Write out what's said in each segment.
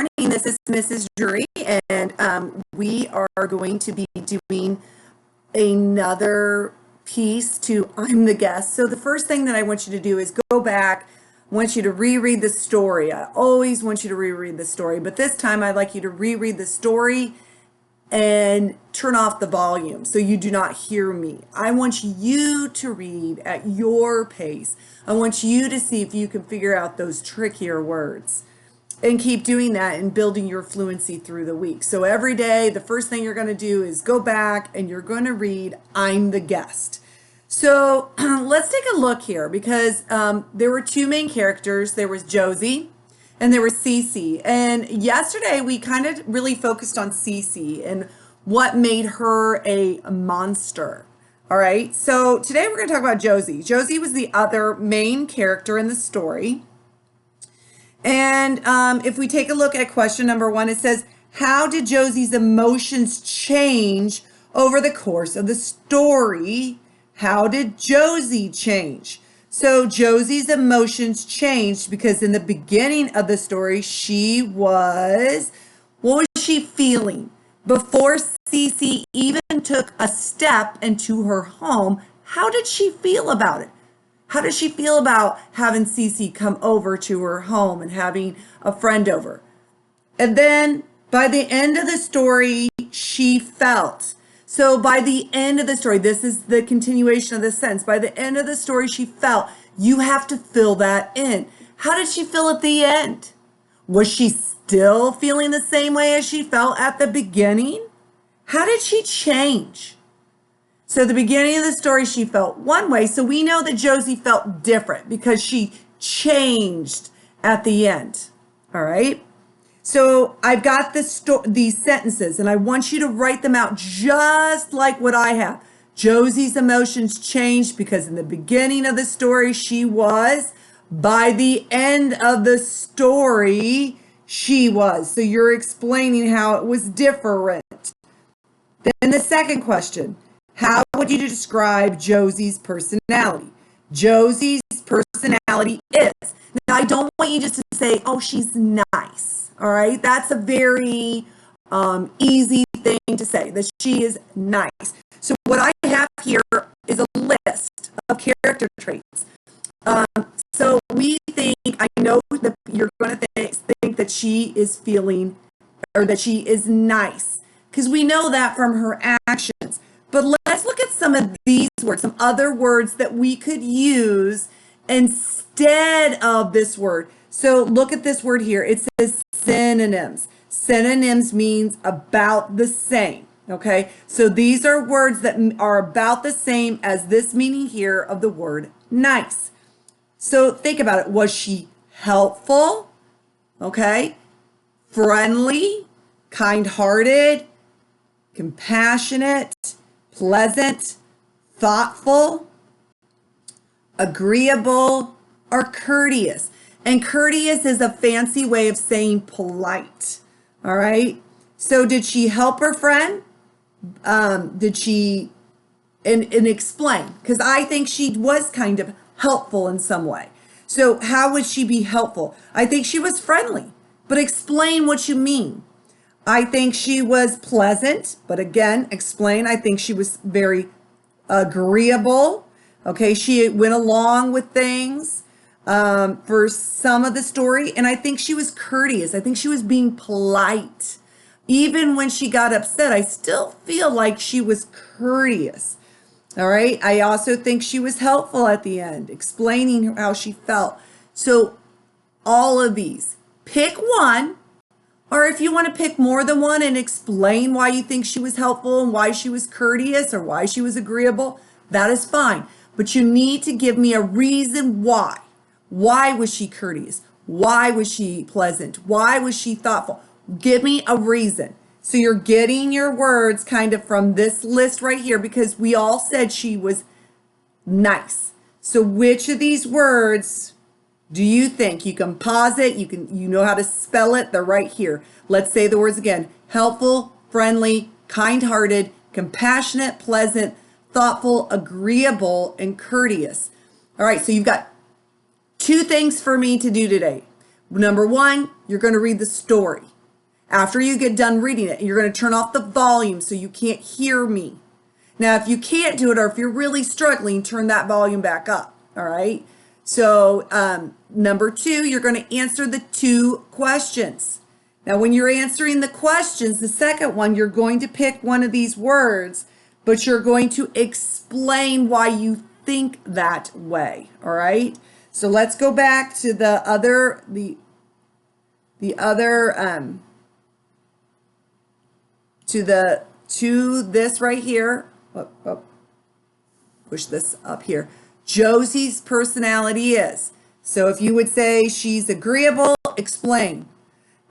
morning. This is Mrs. Drury, and we are going to be doing another piece to I'm the Guest. So the first thing that I want you to do is go back. I want you to reread the story. I always want you to reread the story, but this time I'd like you to reread the story and turn off the volume so you do not hear me. I want you to read at your pace. I want you to see if you can figure out those trickier words and keep doing that and building your fluency through the week. So every day, the first thing you're going to do is go back and you're going to read I'm the Guest. So let's take a look here because there were two main characters. There was Josie and there was Cece. And yesterday we kind of really focused on Cece and what made her a monster. All right. So today we're going to talk about Josie. Josie was the other main character in the story. And if we take a look at question number 1, it says, how did Josie's emotions change over the course of the story? How did Josie change? So Josie's emotions changed because in the beginning of the story, what was she feeling? Before Cece even took a step into her home, how did she feel about it? How does she feel about having Cece come over to her home and having a friend over? And then by the end of the story, she felt. So by the end of the story, this is the continuation of the sentence. By the end of the story, she felt. You have to fill that in. How did she feel at the end? Was she still feeling the same way as she felt at the beginning? How did she change? So at the beginning of the story, she felt one way. So we know that Josie felt different because she changed at the end. All right. So I've got these sentences and I want you to write them out just like what I have. Josie's emotions changed because in the beginning of the story, she was. By the end of the story, she was. So you're explaining how it was different. Then the second question. How would you describe Josie's personality? Josie's personality is. Now, I don't want you just to say, oh, she's nice. All right. That's a very easy thing to say, that she is nice. So what I have here is a list of character traits. So we think, I know that you're going to think that she is feeling, or that she is nice, because we know that from her actions. But let's look at some of these words, some other words that we could use instead of this word. So look at this word here. It says synonyms. Synonyms means about the same. Okay, so these are words that are about the same as this meaning here of the word nice. So think about it. Was she helpful? Okay, friendly, kind-hearted, compassionate, pleasant, thoughtful, agreeable, or courteous. And courteous is a fancy way of saying polite. All right. So did she help her friend? Did she, and explain? Because I think she was kind of helpful in some way. So how would she be helpful? I think she was friendly, but explain what you mean. I think she was pleasant, but again, explain. I think she was very agreeable. Okay, she went along with things for some of the story. And I think she was courteous. I think she was being polite. Even when she got upset, I still feel like she was courteous. All right. I also think she was helpful at the end, explaining how she felt. So all of these, pick one. Or if you want to pick more than one and explain why you think she was helpful and why she was courteous or why she was agreeable, that is fine. But you need to give me a reason why. Why was she courteous? Why was she pleasant? Why was she thoughtful? Give me a reason. So you're getting your words kind of from this list right here because we all said she was nice. So which of these words do you think? You can pause it. You know how to spell it. They're right here. Let's say the words again. Helpful, friendly, kind-hearted, compassionate, pleasant, thoughtful, agreeable, and courteous. All right, so you've got 2 things for me to do today. Number 1, you're going to read the story. After you get done reading it, you're going to turn off the volume so you can't hear me. Now, if you can't do it, or if you're really struggling, turn that volume back up. All right. So number 2, you're going to answer the 2 questions. Now, when you're answering the questions, the second one, you're going to pick one of these words, but you're going to explain why you think that way. All right. So let's go back to the other to this right here. Push this up here. Josie's personality is. So if you would say she's agreeable, explain.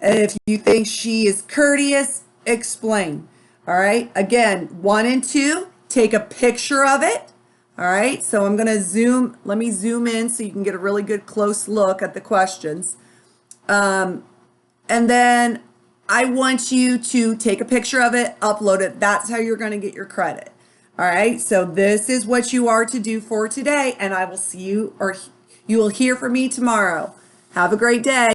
If you think she is courteous, explain. All right. Again, 1 and 2, take a picture of it. All right. So I'm going to let me zoom in so you can get a really good close look at the questions. And then I want you to take a picture of it, upload it. That's how you're going to get your credit. All right. So this is what you are to do for today. And I will see you, or you will hear from me tomorrow. Have a great day.